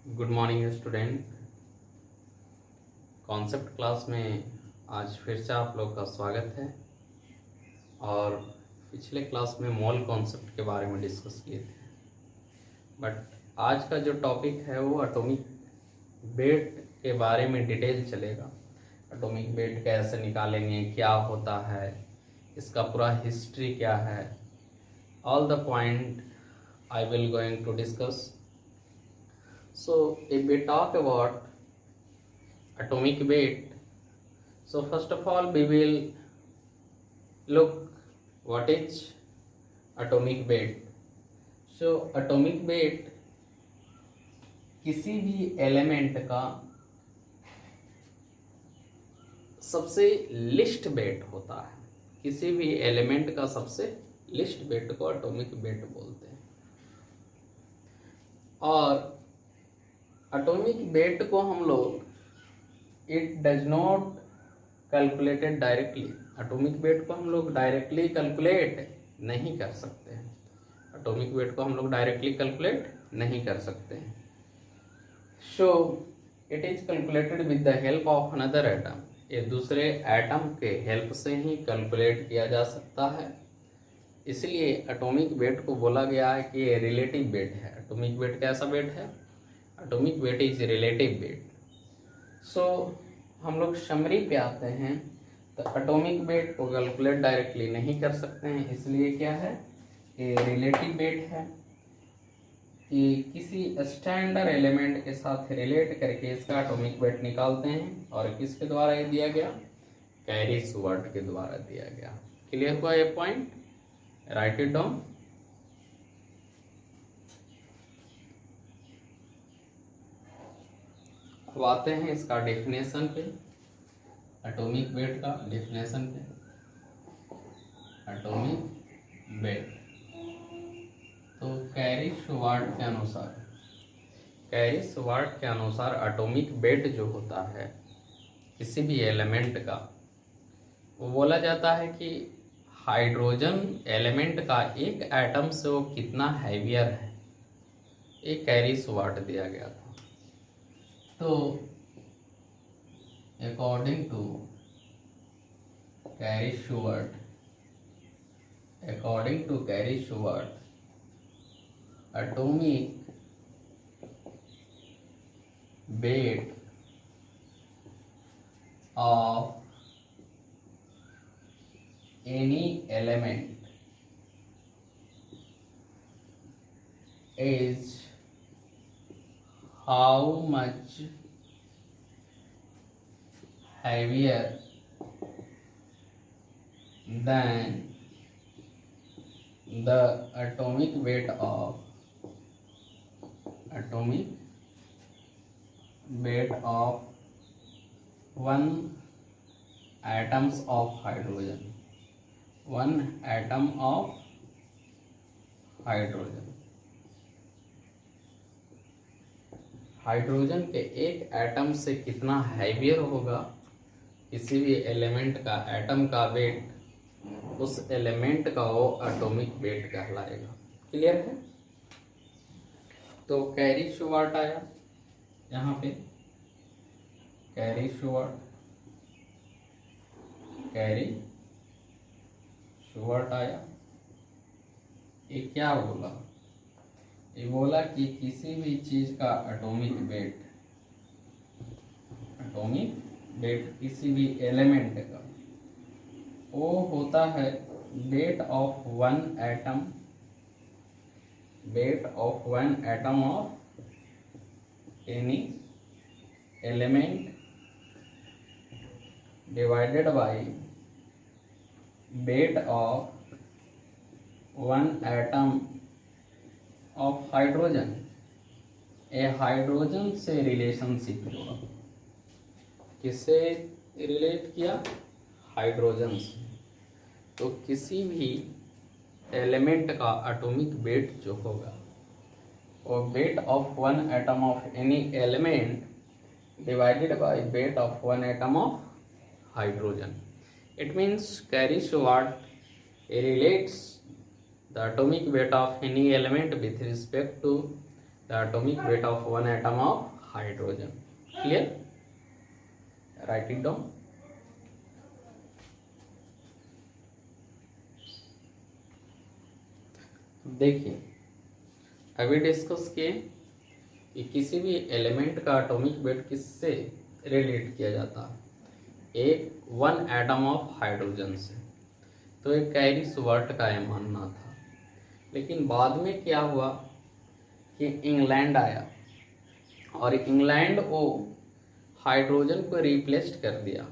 Good morning student. Concept class में आज फिर से आप लोग का स्वागत है। और पिछले क्लास में मोल कॉन्सेप्ट के बारे में डिस्कस किए थे, बट आज का जो टॉपिक है वो एटॉमिक वेट के बारे में डिटेल चलेगा। एटॉमिक वेट कैसे निकालेंगे, क्या होता है, इसका पूरा हिस्ट्री क्या है, all the point I will going to discuss. So if we talk about atomic weight, so first of all we will look what is atomic weight. So atomic weight किसी भी एलिमेंट का सबसे list wait होता है। किसी भी element का सबसे लिस्ट वेट को एटॉमिक वेट बोलते हैं। और एटॉमिक वेट को हम लोग it does not calculated directly. Atomic weight को हम लोग डायरेक्टली कैलकुलेट नहीं कर सकते हैं। एटॉमिक वेट को हम लोग डायरेक्टली कैलकुलेट नहीं कर सकते हैं। So it is calculated with the help of another atom. ये दूसरे एटम के हेल्प से ही कैलकुलेट किया जा सकता है। इसलिए एटॉमिक वेट को बोला गया है कि ये रिलेटिव वेट है। एटॉमिक वेट कैसा वेट है? Atomic weight is relative weight. So हम लोग समरी पे आते हैं तो एटॉमिक वेट को कैलकुलेट डायरेक्टली नहीं कर सकते हैं, इसलिए क्या है, ये रिलेटिव वेट है। कि किसी स्टैंडर्ड एलिमेंट के साथ रिलेट करके इसका एटॉमिक वेट निकालते हैं। और किसके द्वारा ये दिया गया? कैरी-शुवार्ट के द्वारा दिया गया। क्लियर हुआ ये पॉइंट? Right it down. अब आते हैं इसका डेफिनेशन पे, एटॉमिक वेट का डेफिनेशन पे। एटॉमिक वेट तो कैरी-शुवार्ट के अनुसार एटॉमिक वेट जो होता है किसी भी एलिमेंट का, वो बोला जाता है कि हाइड्रोजन एलिमेंट का एक एटम से वो कितना हैवियर है। एक कैरी-शुवार्ट दिया गया था। तो अकॉर्डिंग टू कैरी-शुवार्ट atomic weight of any element is how much heavier than the atomic weight of one atoms of hydrogen, one atom of hydrogen के एक एटम से कितना हैवियर होगा किसी भी एलिमेंट का एटम का वेट, उस एलिमेंट का वो एटॉमिक वेट कहलाएगा। क्लियर है? तो कैरी-शुवार्ट आया यहाँ पे, कैरी-शुवार्ट आया। ये क्या बोला? ये बोला कि किसी भी चीज का एटॉमिक वेट किसी भी एलिमेंट का वो होता है wait of one atom of any element divided by weight of one atom of hydrogen. A hydrogen से रिलेशनशिप जोड़ा। किससे रिलेट किया? हाइड्रोजन से। तो किसी भी एलिमेंट का एटॉमिक वेट जो होगा वो weight of one atom of any element divided by weight of one atom of hydrogen. It means कैरी-शुवार्ट relates the atomic weight of any element with respect to the atomic weight of one atom of hydrogen. Clear, write it down. देखिए अभी discuss किए कि किसी भी element का atomic weight किससे relate किया जाता है, एक वन एटम ऑफ हाइड्रोजन से। तो एक कैरी शुवर्ट का यह मानना था, लेकिन बाद में क्या हुआ कि इंग्लैंड आया और इंग्लैंड वो हाइड्रोजन को रिप्लेस कर दिया,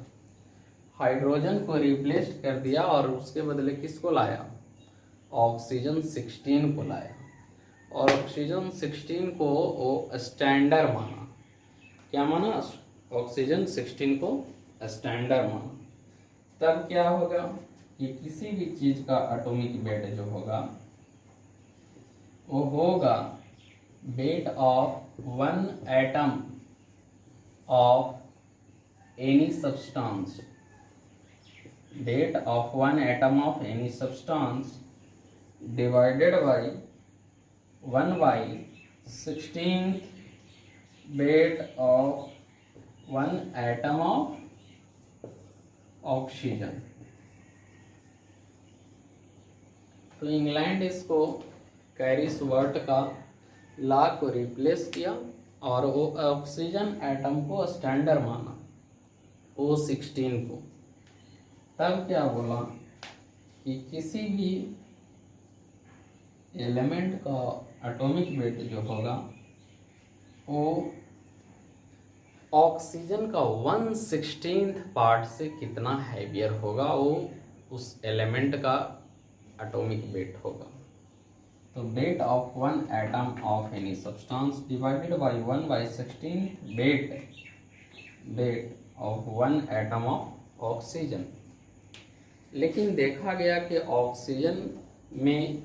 हाइड्रोजन को रिप्लेस कर दिया और उसके बदले किसको लाया, ऑक्सीजन 16 को लाया। और ऑक्सीजन 16 को वो स्टैंडर्ड माना। क्या माना, ऑक्सीजन 16 को स्टैंडर्ड माना। तब क्या होगा कि किसी भी चीज का एटॉमिक वेट जो होगा वो होगा wait of one atom of any substance, wait of one atom of any substance divided by 1/16 weight of one atom of oxygen. तो इंग्लैंड इसको कैरी शुवर्ट का लॉ को रिप्लेस किया और वो ऑक्सीजन एटम को स्टैंडर्ड माना, O16 को। तब क्या बोला कि किसी भी एलिमेंट का एटॉमिक वेट जो होगा वो ऑक्सीजन का 1/16 पार्ट से कितना हैवियर होगा, वो उस एलिमेंट का एटॉमिक वेट होगा। तो wait of one atom of any substance divided by 1/16 wait of one atom of oxygen. लेकिन देखा गया कि ऑक्सीजन में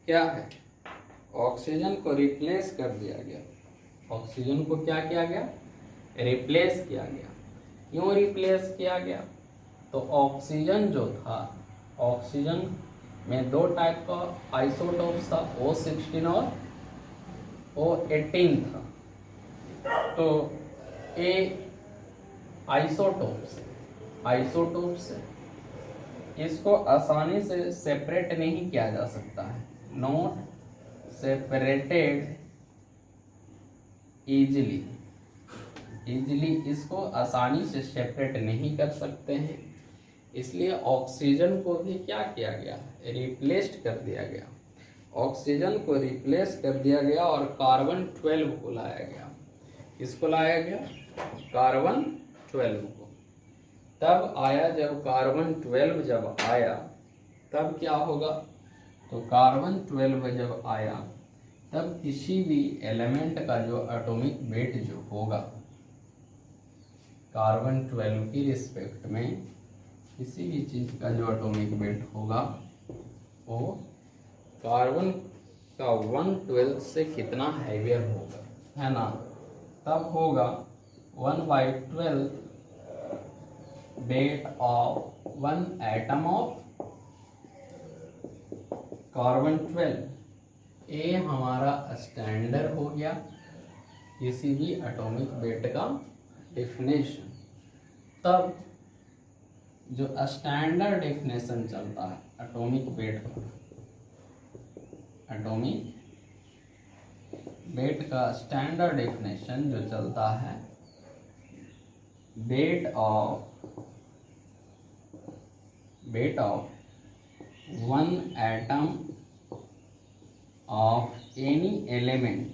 क्या है, ऑक्सीजन को रिप्लेस कर दिया गया। ऑक्सीजन को क्या किया गया, रिप्लेस किया गया। क्यों रिप्लेस किया गया, तो ऑक्सीजन जो था, ऑक्सीजन में दो टाइप का आइसोटोप्स था, O16 और O18 था। तो ये आइसोटोप्स इसको आसानी से सेपरेट नहीं किया जा सकता है, नॉट सेपरेटेड इजीली इसको आसानी से सेपरेट नहीं कर सकते हैं। इसलिए ऑक्सीजन को भी क्या किया गया, रिप्लेस्ड कर दिया गया। ऑक्सीजन को रिप्लेस कर दिया गया और कार्बन 12 को लाया गया। किसको लाया गया, कार्बन 12 को। तब आया, जब कार्बन 12 जब आया तब क्या होगा, तो कार्बन 12 जब आया तब किसी भी एलिमेंट का जो एटॉमिक वेट जो होगा कार्बन 12 की रिस्पेक्ट में, किसी भी चीज का जो एटॉमिक वेट होगा वो कार्बन का 1/12 से कितना हैवियर होगा, है ना। तब होगा 1/12 wait of one atom of carbon 12। ये हमारा स्टैंडर्ड हो गया किसी भी एटॉमिक वेट का डेफिनेशन। तब जो स्टैंडर्ड डेफिनेशन चलता है एटॉमिक वेट का, एटॉमिक वेट का स्टैंडर्ड डेफिनेशन जो चलता है, wait of one atom of any element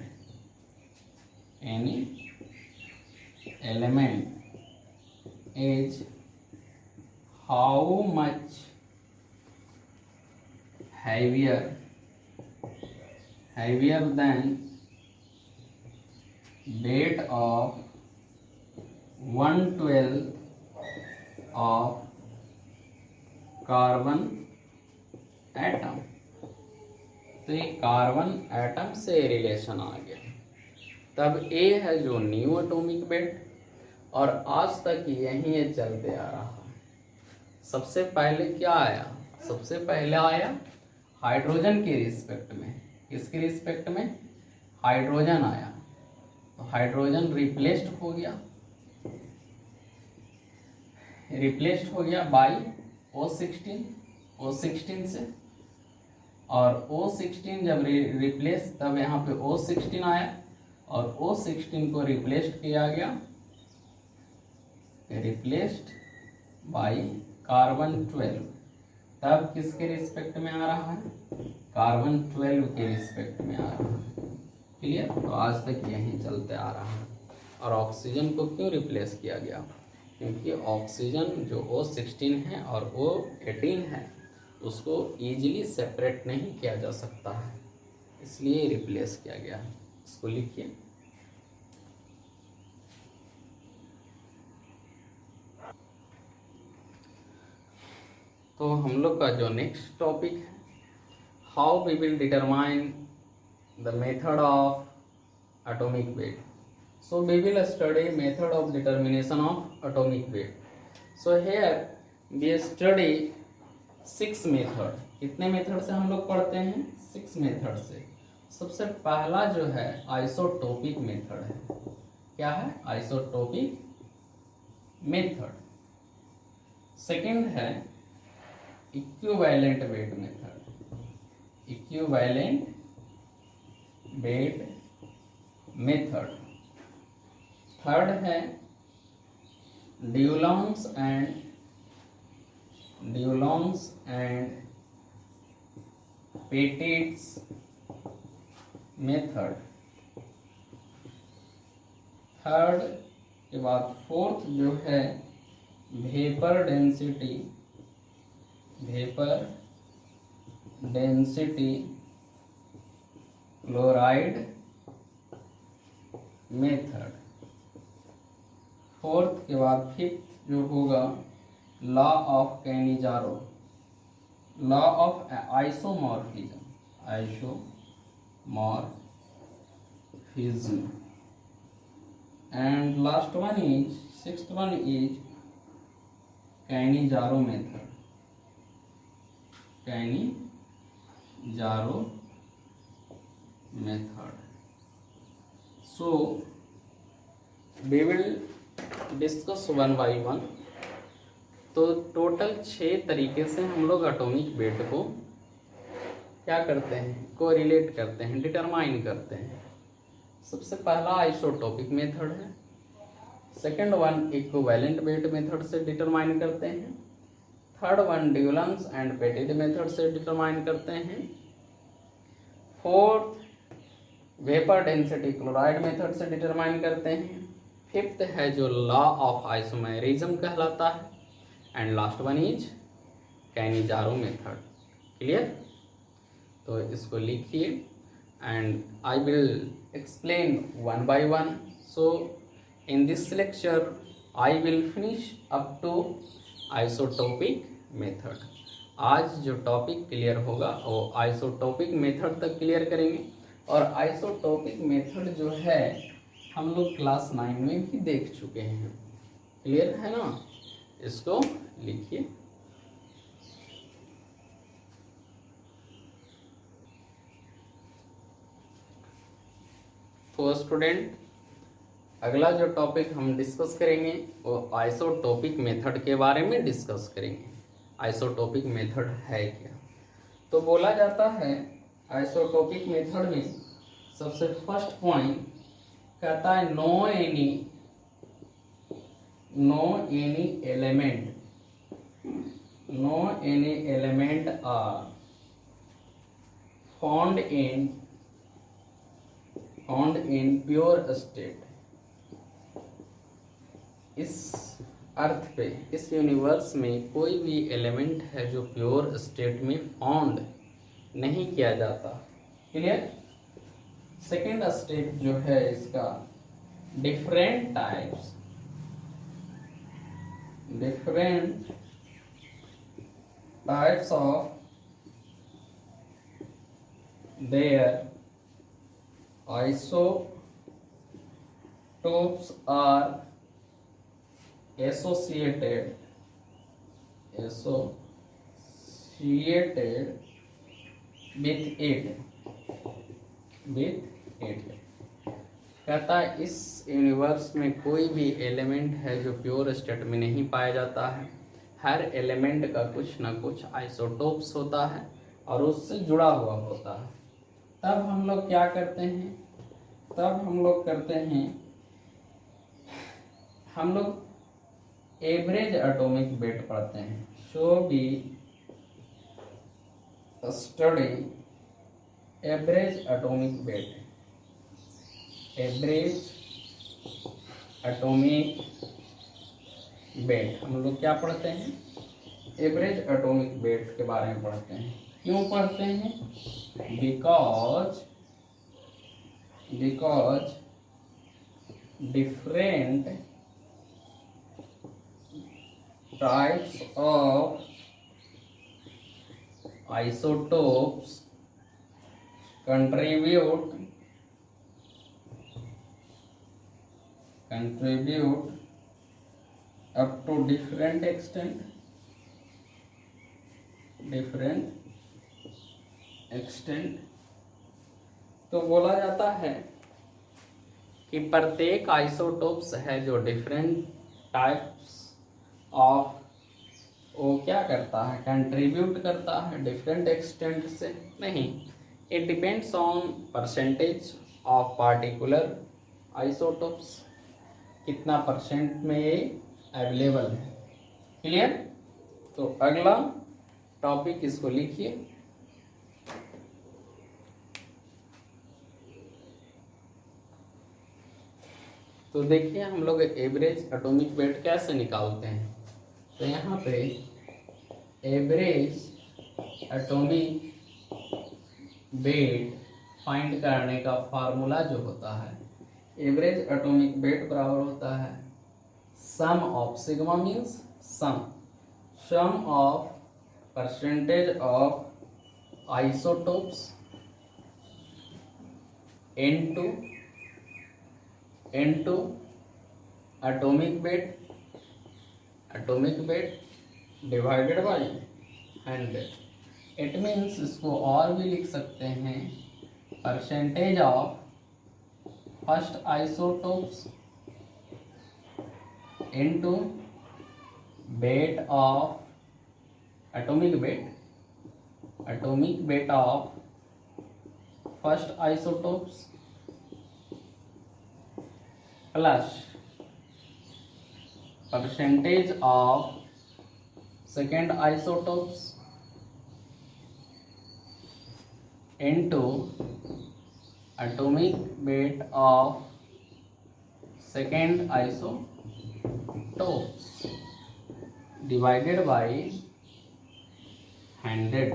is how much heavier than weight of 1/12 of carbon atom. तो ये कार्बन एटम से रिलेशन आ गया। तब ए है जो न्यू एटॉमिक वेट, और आज तक यही ये चलते आ रहा है। सबसे पहले क्या आया, सबसे पहले आया हाइड्रोजन के रिस्पेक्ट में। किसके रिस्पेक्ट में, हाइड्रोजन आया, तो हाइड्रोजन रिप्लेस्ड हो गया, बाई O16 से, और O16 जब रिप्लेस, तब यहाँ पे O16 आया और O16 को रिप्लेस्ड किया गया, रिप्लेस्ड बाई कार्बन 12, तब किसके रिस्पेक्ट में आ रहा है, कार्बन 12 के रिस्पेक्ट में आ रहा है। क्लियर। तो आज तक यही चलते आ रहा है। और ऑक्सीजन को क्यों रिप्लेस किया गया, क्योंकि ऑक्सीजन जो O16 है और O18 है उसको इजीली सेपरेट नहीं किया जा सकता है, इसलिए रिप्लेस किया गया है। इसको लिखिए। तो हम लोग का जो नेक्स्ट टॉपिक है, how we will determine the method of atomic weight. So we will study method of determination of atomic weight. So here we study 6 method. कितने मेथड से हम लोग पढ़ते हैं, 6 मेथड से। सबसे पहला जो है आइसोटोपिक मेथड है। क्या है, आइसोटोपिक मेथड। सेकंड है equivalent weight method, equivalent weight method. Third है Dulong's and Petit's method. Third के बाद फोर्थ जो है vapour density chloride method. Fourth के बाद फिफ्थ जो होगा law of Cannizzaro, law of isomorphism, and last one is, sixth one is Cannizzaro method, Cannizzaro method. So we will discuss one by one. तो total 6 तरीके से हम लोग atomic weight को क्या करते हैं, कोरिलेट करते हैं, डिटरमाइन करते हैं। सबसे पहला आइसोटोपिक मेथड है। Second one equivalent weight method से डिटरमाइन करते हैं। Third one Dulong's and Petit method से डिटरमाइन करते हैं। Fourth vapour density chloride method से डिटरमाइन करते हैं। फिफ्थ है जो लॉ ऑफ आइसोमेरिज्म कहलाता है। And last one is Cannizzaro method. Clear. तो इसको लिखिए and I will explain one by one. So in this lecture I will finish up to isotopic method. आज जो टॉपिक क्लियर होगा वो आइसोटोपिक मेथड तक क्लियर करेंगे। और आइसोटोपिक मेथड जो है हम लोग क्लास 9 में भी देख चुके हैं। क्लियर है ना। इसको लिखिए। तो स्टूडेंट अगला जो टॉपिक हम डिस्कस करेंगे वो आइसोटोपिक मेथड के बारे में डिस्कस करेंगे। आइसोटोपिक मेथड है क्या। तो बोला जाता है आइसोटोपिक मेथड में सबसे फर्स्ट पॉइंट कहता है no any element are found in pure state. इस अर्थ पे, इस यूनिवर्स में कोई भी एलिमेंट है जो प्योर स्टेट में फाउंड नहीं किया जाता। क्लियर। सेकेंड स्टेप जो है इसका different types of their isotopes are associated with 8 है। कहता है इस यूनिवर्स में कोई भी एलिमेंट है जो प्योर स्टेट में नहीं पाया जाता है। हर एलिमेंट का कुछ ना कुछ आइसोटोप्स होता है और उससे जुड़ा हुआ होता है। तब हम लोग क्या करते हैं, हम लोग एवरेज एटॉमिक वेट पढ़ते हैं। सो भी study average atomic wait, average atomic wait हम लोग क्या पढ़ते हैं, एवरेज एटॉमिक वेट के बारे में पढ़ते हैं। क्यों पढ़ते हैं? Because different types of isotopes contribute up to different extent तो बोला जाता है कि प्रत्येक आइसोटोप्स है जो डिफरेंट टाइप्स ऑफ, वो क्या करता है, कंट्रीब्यूट करता है डिफरेंट एक्सटेंट से। नहीं, it depends on percentage of particular isotopes, कितना परसेंट में ये अवेलेबल है। क्लियर? तो अगला टॉपिक इसको लिखिए। तो देखिए हम लोग एवरेज एटॉमिक वेट कैसे निकालते हैं। तो यहाँ पे एवरेज एटॉमिक वेट फाइंड करने का फार्मूला जो होता है, एवरेज एटॉमिक वेट बराबर होता है sum of, sigma means sum of percentage of isotopes into atomic weight divided by 100। It means इसको और भी लिख सकते हैं, percentage of first isotopes into weight of atomic weight of first isotopes plus percentage of second isotopes into atomic weight of second isotopes divided by 100।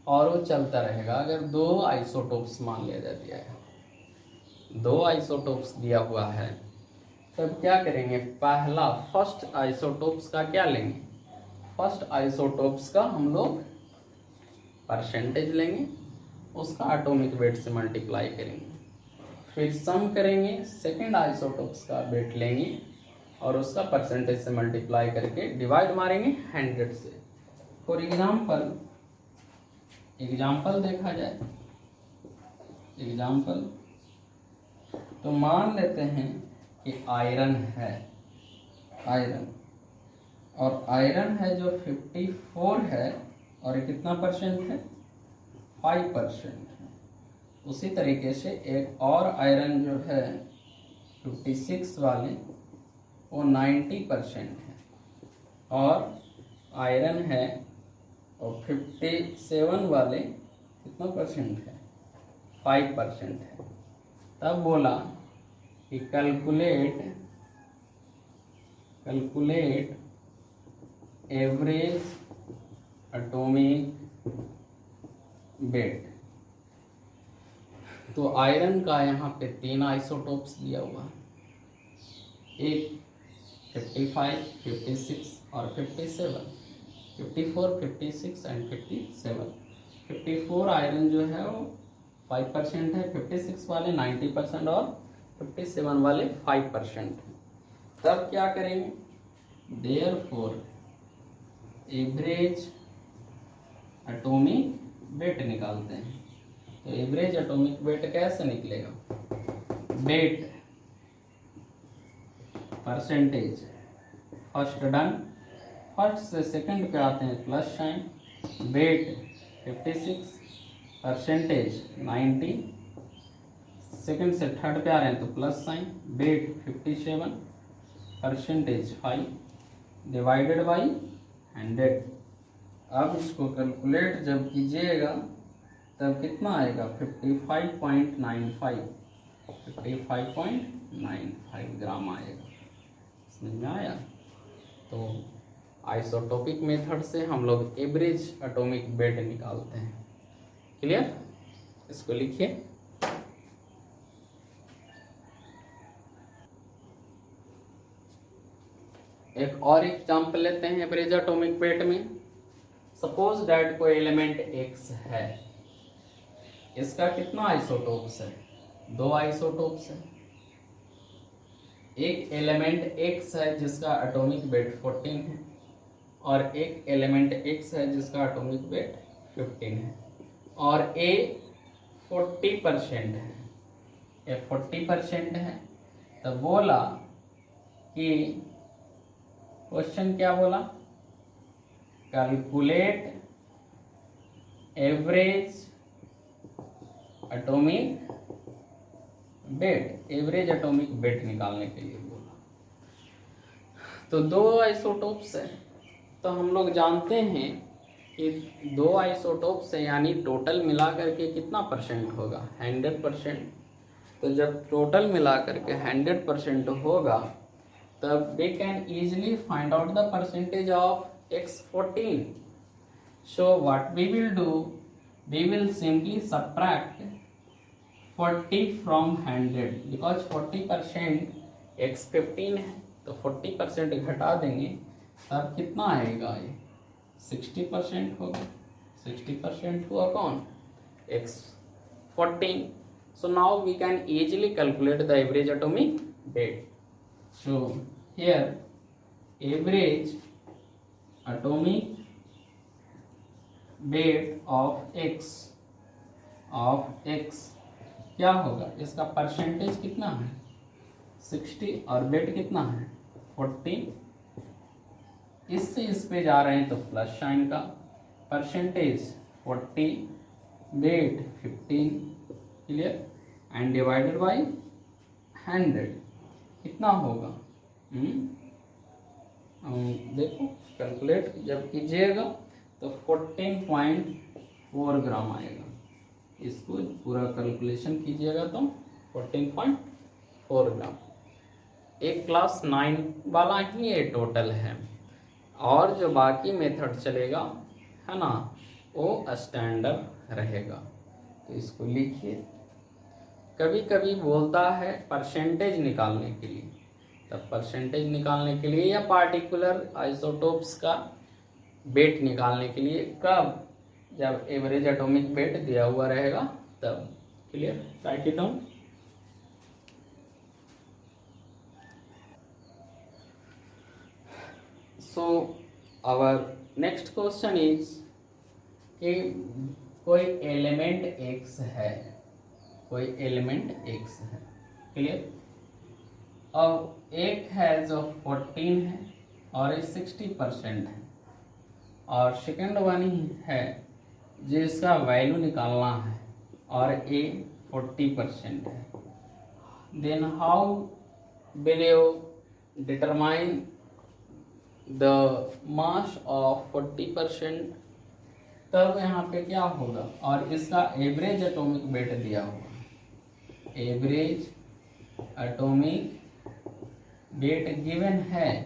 और वो चलता रहेगा। अगर दो आइसोटोप्स मान लिया जाती है, दो आइसोटोप्स दिया हुआ है, तब क्या करेंगे, पहला फर्स्ट आइसोटोप्स का क्या लेंगे, फर्स्ट आइसोटोप्स का हम लोग परसेंटेज लेंगे, उसका एटॉमिक वेट से मल्टीप्लाई करेंगे, फिर सम करेंगे, सेकेंड आइसोटोप्स का वेट लेंगे और उसका परसेंटेज से मल्टीप्लाई करके डिवाइड मारेंगे 100 से। फॉर एग्जाम्पल देखा जाए, एग्जाम्पल तो मान लेते हैं कि आयरन है, और आयरन है जो 54 है और ये कितना परसेंट है, 5% है। उसी तरीके से एक और आयरन जो है 56 वाले वो 90% है, और आयरन है और 57 वाले कितना परसेंट है, 5% है। तब बोला कि कैलकुलेट एवरेज एटॉमिक वेट। तो आयरन का यहाँ पे 3 आइसोटोप्स दिया हुआ है, एक 55, 56 और 57, 54, 56 एंड 57। 54 आयरन जो है वो 5% है, 56 वाले 90% और 57 वाले 5% है। तब क्या करेंगे, देयरफॉर एवरेज एटॉमिक वेट निकालते हैं। तो एवरेज एटॉमिक वेट कैसे निकलेगा? Weight percentage, first done, first से सेकंड पे आते हैं plus sign, weight 56, percentage 90, second से थर्ड पे आ रहे हैं तो plus sign, weight 57, percentage 5 divided by 100। अब इसको कैलकुलेट जब कीजिएगा तब कितना आएगा? 55.95, 55.95 ग्राम आएगा। समझ में आया? तो आइसोटोपिक मेथड से हम लोग एवरेज एटॉमिक वेट निकालते हैं। क्लियर? इसको लिखिए। एक और एग्जांपल लेते हैं एवरेज एटॉमिक वेट में। सपोज दैट कोई एलिमेंट एक्स है, इसका कितना आइसोटोप्स है? 2 आइसोटोप्स है। एक एलिमेंट एक्स है जिसका एटॉमिक वेट 14 है और एक एलिमेंट एक्स है जिसका एटॉमिक वेट 15 है और ए 40% है, ये 40% है। तो बोला कि क्वेश्चन क्या बोला? Calculate average atomic wait, average atomic wait निकालने के लिए बोला। तो 2 आइसोटोप्स है, तो हम लोग जानते हैं कि 2 आइसोटोप्स है यानी टोटल मिला करके कितना परसेंट होगा? 100%। तो जब टोटल मिला करके 100% होगा तब we can easily find out the percentage of X14. So what we will do, we will simply subtract 40 from 100 because 40% X15 है, तो 40% घटा देंगे तब कितना आएगा? ये 60% होगा। 60% हुआ कौन? X14. So now we can easily calculate the average atomic weight. So here average atomic weight of x क्या होगा? इसका परसेंटेज कितना है? 60 और वेट कितना है? 14। इससे इस पे जा रहे हैं तो प्लस साइन का, percentage 40, weight 15। Clear? And divided by 100 कितना होगा? देखो कैलकुलेट जब कीजिएगा तो 14.4 ग्राम आएगा। इसको पूरा कैलकुलेशन कीजिएगा तो 14.4 ग्राम। एक क्लास 9 वाला ही ये टोटल है और जो बाकी मेथड चलेगा है ना वो स्टैंडर्ड रहेगा। तो इसको लिखिए। कभी कभी बोलता है परसेंटेज निकालने के लिए, तब परसेंटेज निकालने के लिए या पार्टिकुलर आइसोटोप्स का वेट निकालने के लिए कब? जब एवरेज एटॉमिक वेट दिया हुआ रहेगा तब। Clear? Write it down. So our next question is कि कोई एलिमेंट एक्स है, कोई एलिमेंट एक्स है। क्लियर? अब एक है जो 14 है और ये 60% है और सेकेंड वन ही है जिसका वैल्यू निकालना है और ए 40% है। Then how will you determine the mass of 40%? तब यहाँ पे क्या होगा? और इसका एवरेज एटॉमिक वेट दिया हुआ, एवरेज एटॉमिक वेट गिवन है,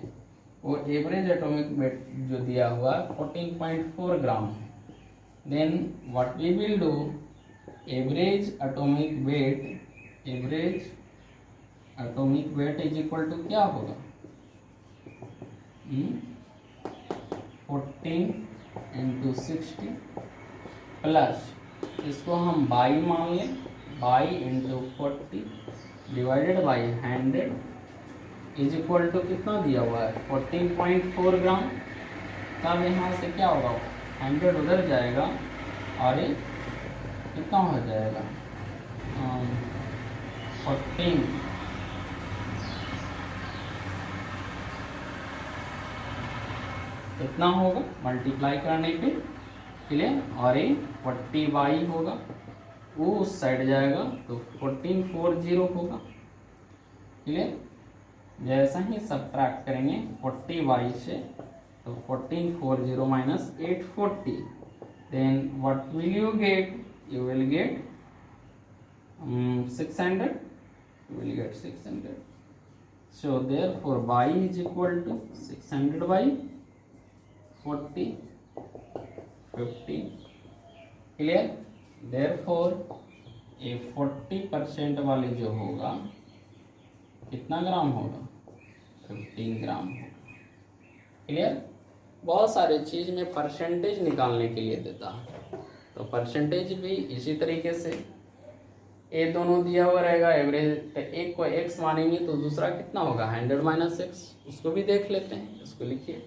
वो एवरेज एटॉमिक वेट जो दिया हुआ 14.4 ग्राम है। Then what we will do, average atomic weight is equal to क्या होगा? 14 इंटू 60 प्लस इसको हम बाई मान लें, y into 40 divided by 100 is equal to कितना दिया हुआ है? 14.4 ग्राम। तब यहाँ से क्या होगा? 100 उधर जाएगा और ये कितना हो जाएगा 14 कितना होगा मल्टीप्लाई करने पे क्लियर, और ये 40y होगा, वो उस साइड जाएगा तो 1440 होगा क्लियर। जैसा ही सब्ट्रैक्ट करेंगे 40y से तो 1440 minus 840, then what will you get, you will get 600, you will get 600. So therefore y is equal to 600 by 40 15 clear। therefore ये 40% वाले जो होगा कितना ग्राम होगा 15 ग्राम होगा क्लियर। बहुत सारे चीज में परसेंटेज निकालने के लिए देता है, तो परसेंटेज भी इसी तरीके से ये दोनों दिया हुआ रहेगा एवरेज, एक को x मानेंगे तो दूसरा कितना होगा 100 माइनस एक्स, उसको भी देख लेते हैं। इसको लिखिए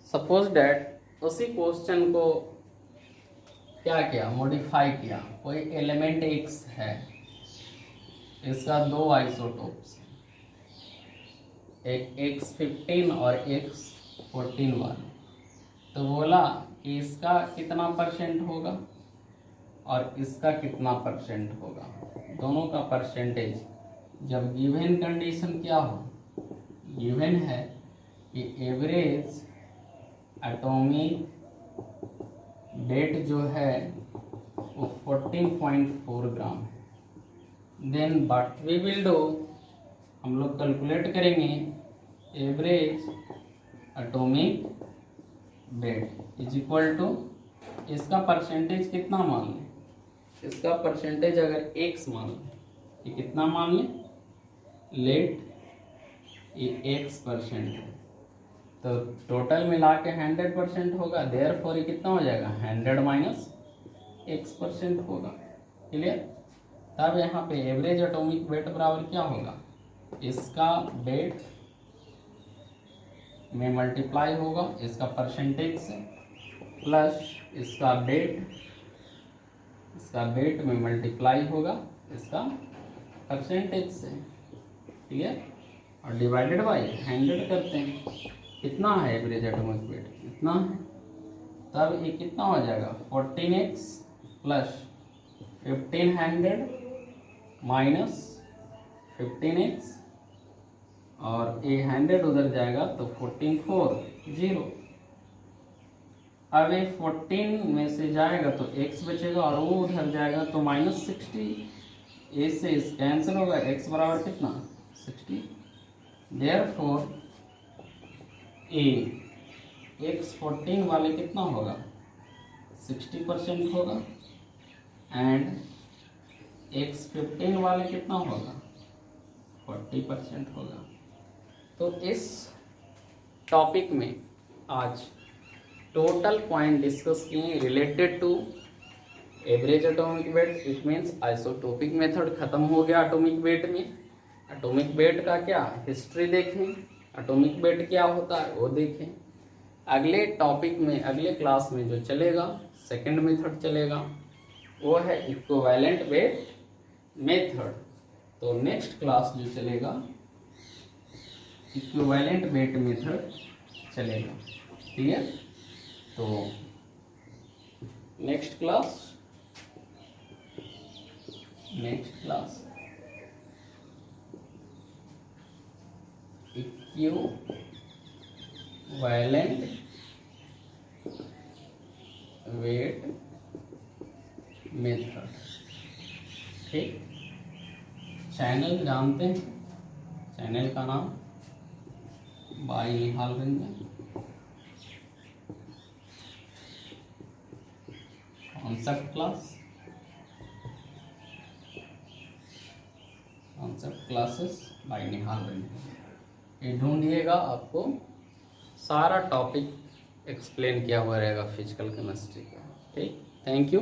सपोज डैट उसी क्वेश्चन को क्या किया मॉडिफाई किया, कोई एलिमेंट x है, इसका दो आइसोटोप्स, एक x15 और x14 वाला, तो बोला कि इसका कितना परसेंट होगा और इसका कितना परसेंट होगा, दोनों का परसेंटेज। जब गिवन कंडीशन क्या हो, गिवन है कि एवरेज एटॉमिक वेट जो है वो 14.4 ग्राम है, then what we will do, हम लोग कैलकुलेट करेंगे average atomic weight is equal to, इसका परसेंटेज कितना मान लें, इसका परसेंटेज अगर x मान लें, ये कितना मान लें, लेट ये x% है, तो टोटल मिला के 100% होगा, देयरफॉर ये कितना हो जाएगा 100 माइनस x% होगा क्लियर। तब यहाँ पे एवरेज एटॉमिक वेट बराबर क्या होगा, इसका वेट में मल्टीप्लाई होगा इसका परसेंटेज से, प्लस इसका वेट में मल्टीप्लाई होगा इसका परसेंटेज से क्लियर, और डिवाइडेड बाय 100 करते हैं, कितना है एवरेज एटॉमिक वेट इतना है, तब ये कितना हो जाएगा 14x प्लस 1500 माइनस 15x, और ये 100 उधर जाएगा तो 1440, अब ये 14 में से जाएगा तो x बचेगा और वो उधर जाएगा तो माइनस 60, ए से कैंसिल होगा, x बराबर कितना 60, देयरफॉर ए x14 वाले कितना होगा 60% होगा, एंड x15 वाले कितना होगा 40% होगा। तो इस टॉपिक में आज टोटल पॉइंट डिस्कस किए related to average atomic weight, it means isotopic method खत्म हो गया एटॉमिक वेट में। एटॉमिक वेट का क्या हिस्ट्री देखें, एटॉमिक वेट क्या होता है वो देखें। अगले टॉपिक में अगले क्लास में जो चलेगा सेकंड मेथड चलेगा, वो है इक्विवेलेंट वेट मेथड। तो नेक्स्ट क्लास जो चलेगा इक्विवेलेंट वेट मेथड चलेगा क्लियर। तो next class equivalent weight method, ठीक। चैनल जानते हैं, चैनल का नाम by Nihal Ranjan. Concept classes by Nihal Ranjan, ये ढूंढिएगा, आपको सारा टॉपिक एक्सप्लेन किया हुआ रहेगा फिजिकल केमिस्ट्री का, ठीक। Thank you.